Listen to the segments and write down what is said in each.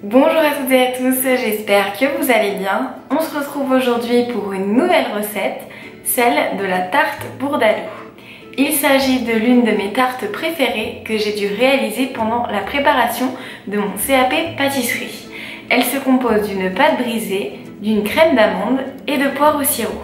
Bonjour à toutes et à tous, j'espère que vous allez bien. On se retrouve aujourd'hui pour une nouvelle recette, celle de la tarte bourdaloue. Il s'agit de l'une de mes tartes préférées que j'ai dû réaliser pendant la préparation de mon CAP pâtisserie. Elle se compose d'une pâte brisée, d'une crème d'amande et de poire au sirop.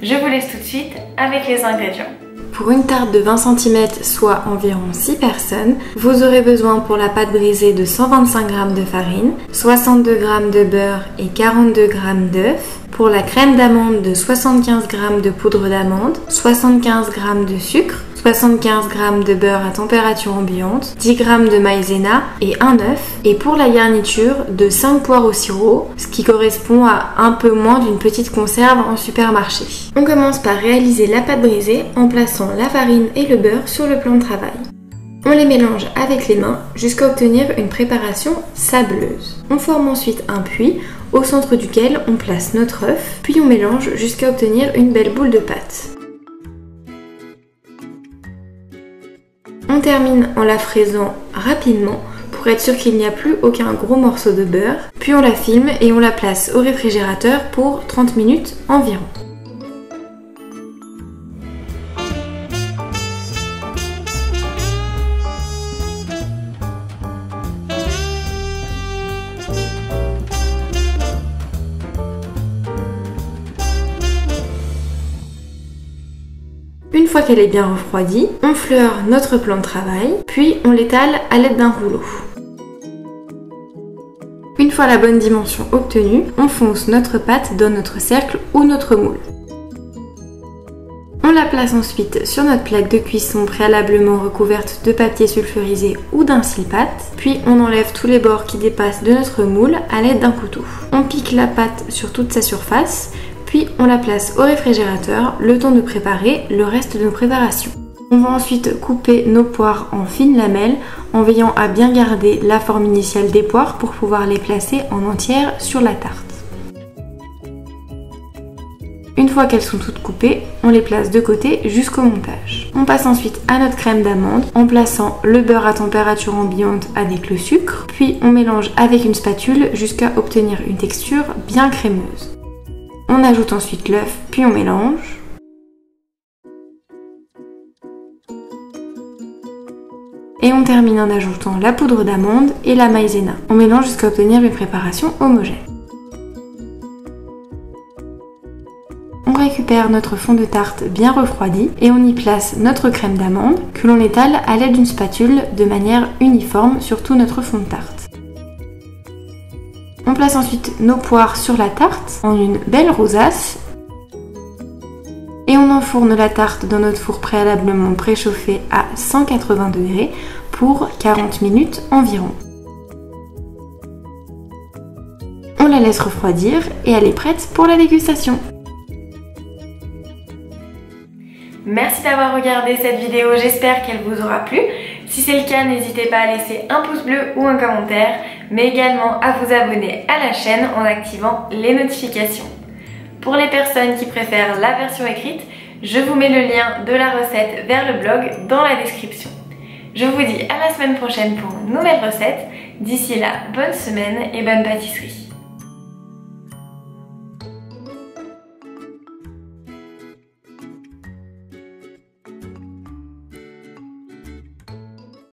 Je vous laisse tout de suite avec les ingrédients. Pour une tarte de 20 cm, soit environ 6 personnes, vous aurez besoin pour la pâte brisée de 125 g de farine, 62 g de beurre et 42 g d'œufs. Pour la crème d'amande, de 75 g de poudre d'amande, 75 g de sucre, 75 g de beurre à température ambiante, 10 g de maïzena et un œuf. Et pour la garniture, de 5 poires au sirop, ce qui correspond à un peu moins d'une petite conserve en supermarché. On commence par réaliser la pâte brisée en plaçant la farine et le beurre sur le plan de travail. On les mélange avec les mains jusqu'à obtenir une préparation sableuse. On forme ensuite un puits au centre duquel on place notre œuf, puis on mélange jusqu'à obtenir une belle boule de pâte. On termine en la fraisant rapidement pour être sûr qu'il n'y a plus aucun gros morceau de beurre, puis on la filme et on la place au réfrigérateur pour 30 minutes environ. Une fois qu'elle est bien refroidie, on fleure notre plan de travail, puis on l'étale à l'aide d'un rouleau. Une fois la bonne dimension obtenue, on fonce notre pâte dans notre cercle ou notre moule. On la place ensuite sur notre plaque de cuisson préalablement recouverte de papier sulfurisé ou d'un cile-pâte, puis on enlève tous les bords qui dépassent de notre moule à l'aide d'un couteau. On pique la pâte sur toute sa surface, puis on la place au réfrigérateur, le temps de préparer le reste de nos préparations. On va ensuite couper nos poires en fines lamelles en veillant à bien garder la forme initiale des poires pour pouvoir les placer en entière sur la tarte. Une fois qu'elles sont toutes coupées, on les place de côté jusqu'au montage. On passe ensuite à notre crème d'amande en plaçant le beurre à température ambiante avec le sucre, puis on mélange avec une spatule jusqu'à obtenir une texture bien crémeuse. On ajoute ensuite l'œuf, puis on mélange. Et on termine en ajoutant la poudre d'amande et la maïzena. On mélange jusqu'à obtenir une préparation homogène. On récupère notre fond de tarte bien refroidi et on y place notre crème d'amande que l'on étale à l'aide d'une spatule de manière uniforme sur tout notre fond de tarte. On place ensuite nos poires sur la tarte en une belle rosace et on enfourne la tarte dans notre four préalablement préchauffé à 180 degrés pour 40 minutes environ. On la laisse refroidir et elle est prête pour la dégustation. Merci d'avoir regardé cette vidéo, j'espère qu'elle vous aura plu. Si c'est le cas, n'hésitez pas à laisser un pouce bleu ou un commentaire, mais également à vous abonner à la chaîne en activant les notifications. Pour les personnes qui préfèrent la version écrite, je vous mets le lien de la recette vers le blog dans la description. Je vous dis à la semaine prochaine pour une nouvelle recette. D'ici là, bonne semaine et bonne pâtisserie.